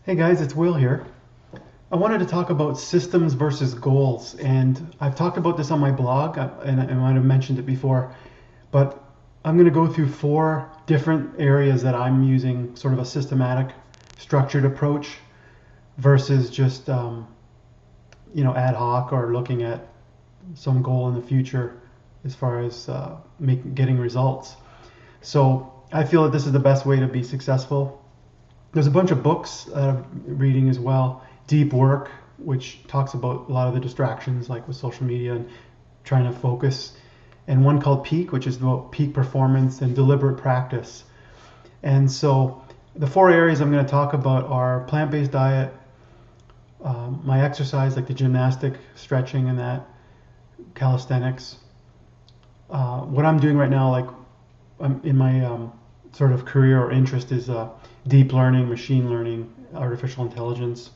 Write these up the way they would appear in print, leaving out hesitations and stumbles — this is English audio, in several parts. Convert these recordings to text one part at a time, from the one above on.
Hey guys, it's Will here. I wanted to talk about systems versus goals, and I've talked about this on my blog, and I might have mentioned it before, but I'm going to go through four different areas that I'm using sort of a systematic, structured approach versus just ad hoc or looking at some goal in the future as far as getting results. So I feel that this is the best way to be successful. There's a bunch of books I'm reading as well. Deep Work, which talks about a lot of the distractions, like with social media and trying to focus, and one called Peak, which is about peak performance and deliberate practice. And so the four areas I'm going to talk about are plant-based diet, my exercise, like the gymnastic, stretching, and that, calisthenics. What I'm doing right now, like I'm in my sort of career or interest, is deep learning, machine learning, artificial intelligence.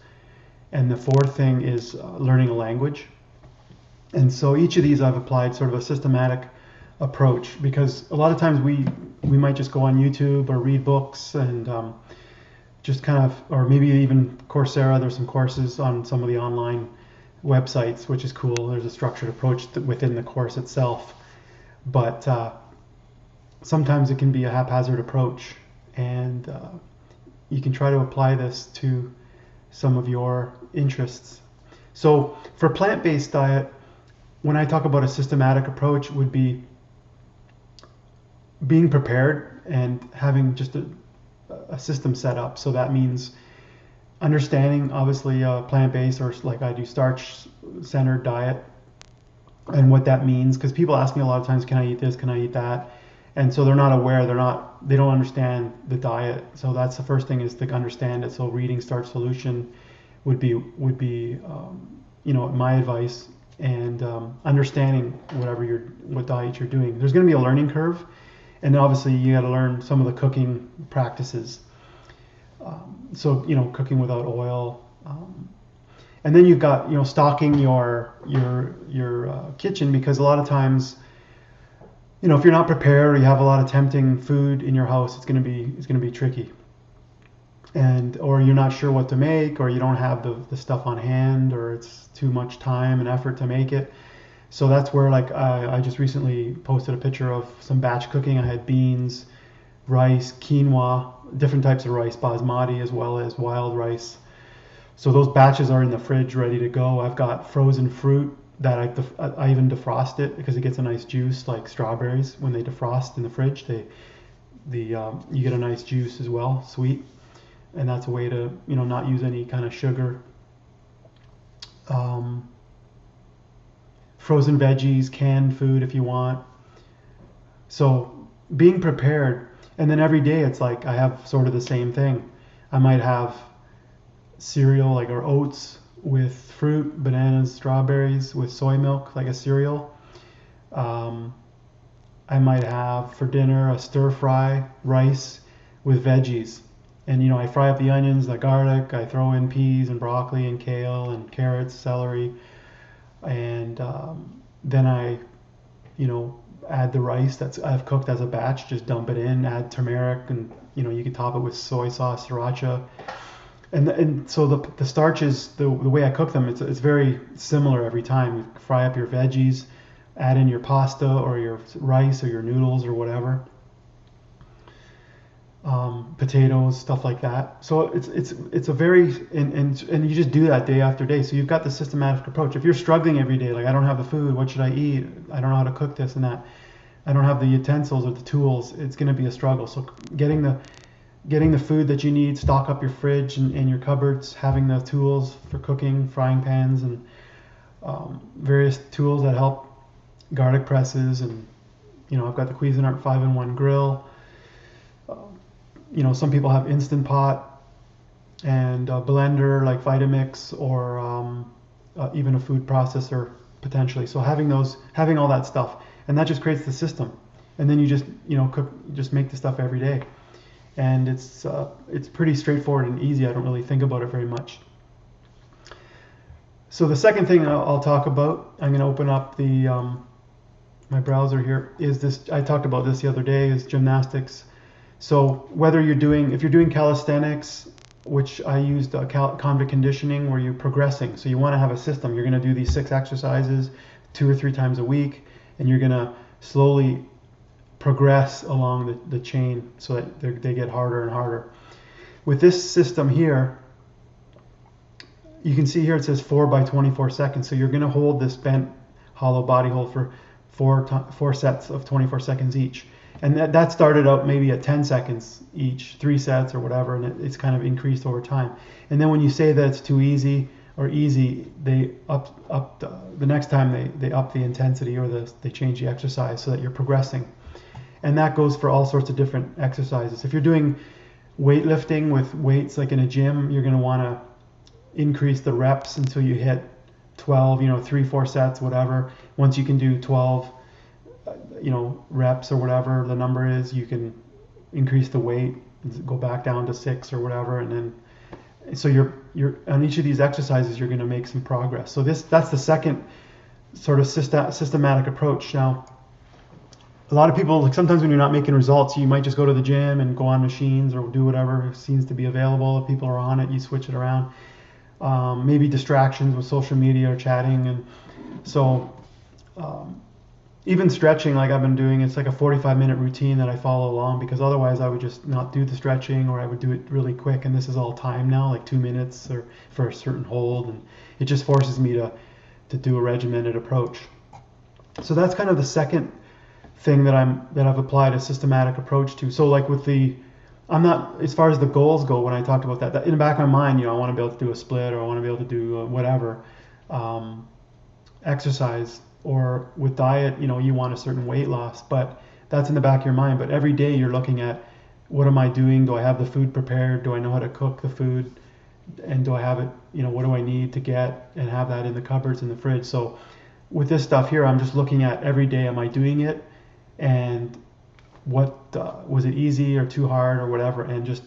And the fourth thing is learning a language. And so each of these I've applied sort of a systematic approach, because a lot of times we might just go on YouTube or read books and just kind of, or maybe even Coursera. There's some courses on some of the online websites, which is cool. There's a structured approach within the course itself, but sometimes it can be a haphazard approach, and you can try to apply this to some of your interests. So for plant-based diet, when I talk about a systematic approach, would be being prepared and having just a system set up. So that means understanding, obviously, plant-based, or like I do, starch-centered diet, and what that means. Because people ask me a lot of times, can I eat this? Can I eat that? And so they're not aware. They don't understand the diet. So that's the first thing, is to understand it. So reading Starch Solution would be my advice, and understanding what diet you're doing. There's going to be a learning curve, and obviously you got to learn some of the cooking practices. So cooking without oil, and then you've got stocking your kitchen, because a lot of times, if you're not prepared or you have a lot of tempting food in your house, it's going to be tricky. And or you're not sure what to make, or you don't have the stuff on hand, or it's too much time and effort to make it. So that's where, like, I just recently posted a picture of some batch cooking. I had beans, rice, quinoa, different types of rice, basmati as well as wild rice. So those batches are in the fridge ready to go. I've got frozen fruit that I even defrost it, because it gets a nice juice, like strawberries. When they defrost in the fridge, you get a nice juice as well, sweet. And that's a way to not use any kind of sugar. Um, Frozen veggies, canned food if you want. So being prepared, and then every day it's like I have sort of the same thing. I might have cereal, like, or oats with fruit, bananas, strawberries, with soy milk, like a cereal. Um, I might have for dinner a stir fry rice with veggies. And I fry up the onions, the garlic. I throw in peas and broccoli and kale and carrots, celery, and then I, add the rice that's I've cooked as a batch. Just dump it in, add turmeric, and you can top it with soy sauce, sriracha, and so the starches, the way I cook them, it's very similar every time. You fry up your veggies, add in your pasta or your rice or your noodles or whatever, potatoes, stuff like that. So it's a very, and you just do that day after day. So you've got the systematic approach. If you're struggling every day, like, I don't have the food, what should I eat? I don't know how to cook this and that. I don't have the utensils or the tools. It's going to be a struggle. So getting the food that you need, stock up your fridge and your cupboards, having the tools for cooking, frying pans, and various tools that help, garlic presses, and I've got the Cuisinart 5-in-1 grill. Some people have Instant Pot and a blender like Vitamix, or even a food processor potentially. So having all that stuff, and that just creates the system. And then you just cook, just make the stuff every day, and it's pretty straightforward and easy. I don't really think about it very much. So the second thing I'll talk about, I'm going to open up my browser here, is this. I talked about this the other day, is gymnastics. So if you're doing calisthenics, which I used convict conditioning, where you're progressing. So you want to have a system. You're going to do these 6 exercises 2 or 3 times a week, and you're going to slowly progress along the chain so that they get harder and harder. With this system here, you can see here it says 4 by 24 seconds. So you're going to hold this bent hollow body hold for 4 sets of 24 seconds each. And that started out maybe at 10 seconds each, 3 sets or whatever, and it's kind of increased over time. And then when you say that it's too easy or easy, they the next time they up the intensity, or they change the exercise so that you're progressing. And that goes for all sorts of different exercises. If you're doing weightlifting with weights like in a gym, you're going to want to increase the reps until you hit 12, 3-4 sets, whatever. Once you can do 12 reps or whatever the number is, you can increase the weight, go back down to 6 or whatever, and then so you're on each of these exercises you're going to make some progress. So that's the second sort of systematic approach. Now, a lot of people, like, sometimes when you're not making results, you might just go to the gym and go on machines or do whatever seems to be available. If people are on it, you switch it around. Maybe distractions with social media or chatting, and so even stretching, like I've been doing, it's like a 45-minute routine that I follow along, because otherwise I would just not do the stretching, or I would do it really quick, and this is all time now, like 2 minutes or for a certain hold, and it just forces me to do a regimented approach. So that's kind of the second thing that I've applied a systematic approach to. So like I'm not, as far as the goals go, when I talked about that in the back of my mind, I want to be able to do a split, or I want to be able to do whatever exercise. Or with diet, you want a certain weight loss, but that's in the back of your mind. But every day you're looking at, what am I doing? Do I have the food prepared? Do I know how to cook the food? And do I have it, what do I need to get and have that in the cupboards in the fridge? So with this stuff here, I'm just looking at every day, am I doing it? And what was it easy or too hard or whatever, and just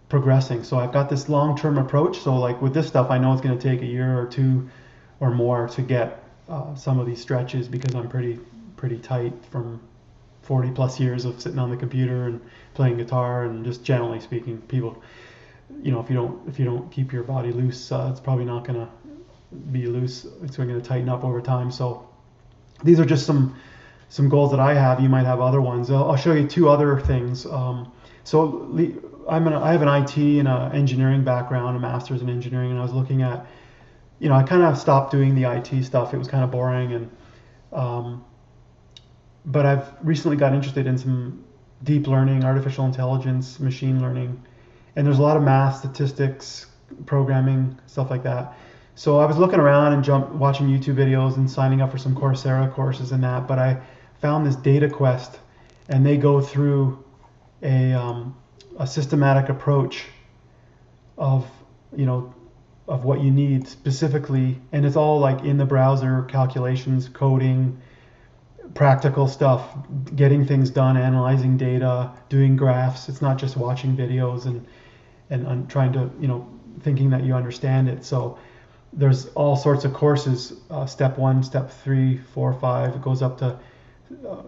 progressing. So I've got this long-term approach. So like with this stuff, I know it's going to take a year or 2 or more to get some of these stretches, because I'm pretty tight from 40 plus years of sitting on the computer and playing guitar, and just generally speaking, people, if you don't keep your body loose, it's probably not going to be loose. It's going to tighten up over time. So these are just some goals that I have. You might have other ones. I'll show you 2 other things. So I have an IT and an engineering background, a master's in engineering, and I was looking at, I kind of stopped doing the IT stuff. It was kind of boring, and but I've recently got interested in some deep learning, artificial intelligence, machine learning, and there's a lot of math, statistics, programming, stuff like that. So I was looking around and watching YouTube videos and signing up for some Coursera courses and that, but I found this Data Quest, and they go through a systematic approach of what you need specifically, and it's all like in the browser, calculations, coding, practical stuff, getting things done, analyzing data, doing graphs. It's not just watching videos and trying to, thinking that you understand it. So there's all sorts of courses, step 1, step 3, 4, 5. It goes up to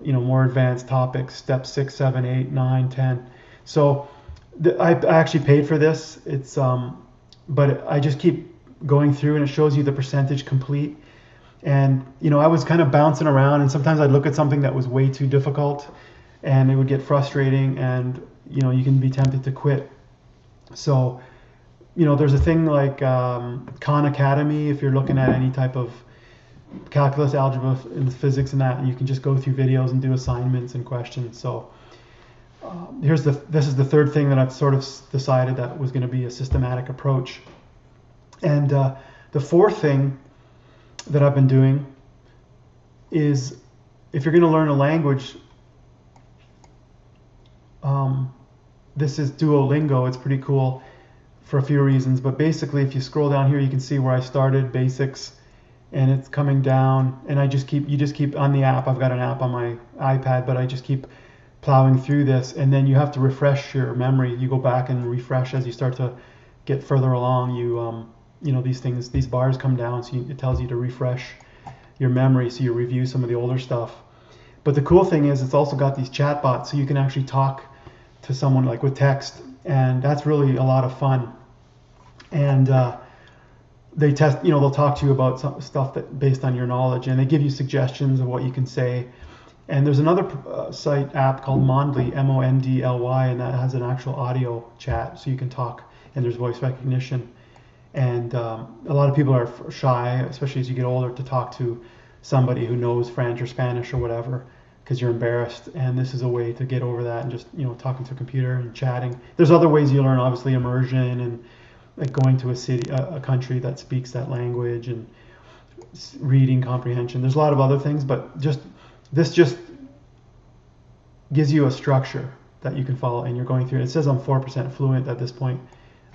more advanced topics, step 6, 7, 8, 9, 10. So I actually paid for this. It's but I just keep going through, and it shows you the percentage complete. And I was kind of bouncing around, and sometimes I'd look at something that was way too difficult, and it would get frustrating, and you can be tempted to quit. So there's a thing like Khan Academy, if you're looking at any type of calculus, algebra, and physics and that, and you can just go through videos and do assignments and questions. So this is the third thing that I've sort of decided that was going to be a systematic approach. And the fourth thing that I've been doing is, if you're going to learn a language, this is Duolingo. It's pretty cool for a few reasons, but basically if you scroll down here, you can see where I started, basics, and it's coming down, and you just keep on the app. I've got an app on my iPad, but I just keep plowing through this, and then you have to refresh your memory. You go back and refresh as you start to get further along. These bars come down, so it tells you to refresh your memory, so you review some of the older stuff. But the cool thing is, it's also got these chat bots, so you can actually talk to someone like with text, and that's really a lot of fun. and they test. They'll talk to you about some stuff that based on your knowledge, and they give you suggestions of what you can say. And there's another site app called Mondly, Mondly, and that has an actual audio chat, so you can talk, and there's voice recognition. And a lot of people are shy, especially as you get older, to talk to somebody who knows French or Spanish or whatever, because you're embarrassed. And this is a way to get over that and just talking to a computer and chatting. There's other ways you learn, obviously immersion and like going to a city, a country that speaks that language, and reading comprehension. There's a lot of other things, but this just gives you a structure that you can follow, and you're going through. It says I'm 4% fluent at this point.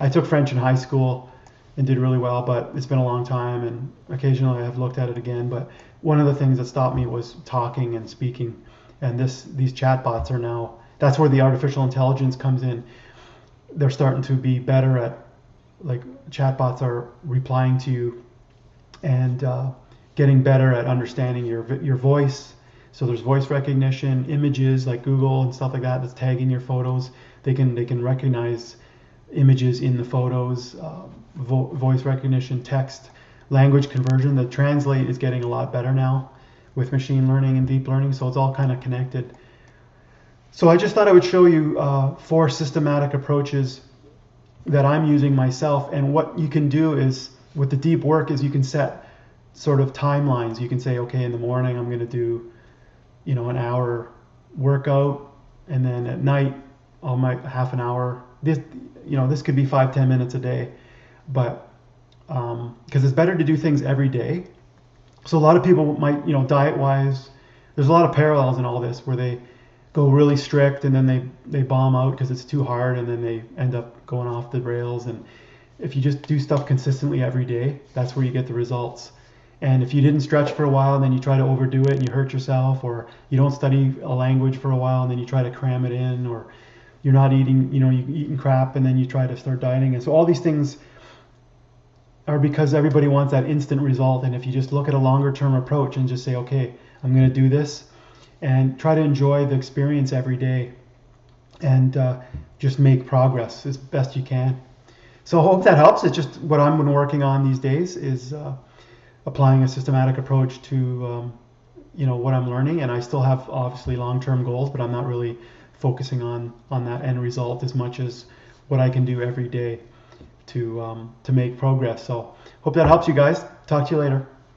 I took French in high school and did really well, but it's been a long time, and occasionally I've looked at it again. But one of the things that stopped me was talking and speaking, and these chatbots are now, that's where the artificial intelligence comes in. They're starting to be better at, like, chatbots are replying to you and getting better at understanding your voice. So there's voice recognition, images like Google and stuff like that that's tagging your photos. They can recognize images in the photos, voice recognition, text, language conversion. The translate is getting a lot better now with machine learning and deep learning, so it's all kind of connected. So I just thought I would show you 4 systematic approaches that I'm using myself. And what you can do is, with the deep work, is you can set sort of timelines. You can say, okay, in the morning I'm going to do an hour workout, and then at night I'll make half an hour. This could be 5-10 minutes a day, but because it's better to do things every day. So a lot of people might, diet wise, there's a lot of parallels in all this where they go really strict and then they bomb out because it's too hard, and then they end up going off the rails. And if you just do stuff consistently every day, that's where you get the results. And if you didn't stretch for a while and then you try to overdo it and you hurt yourself, or you don't study a language for a while and then you try to cram it in, or you're not eating, you're eating crap and then you try to start dieting. And so all these things are because everybody wants that instant result. And if you just look at a longer term approach and just say, okay, I'm going to do this, and try to enjoy the experience every day, and just make progress as best you can. So I hope that helps. It's just what I've been working on these days is applying a systematic approach to what I'm learning. And I still have obviously long-term goals, but I'm not really focusing on that end result as much as what I can do every day to make progress. So hope that helps you guys. Talk to you later.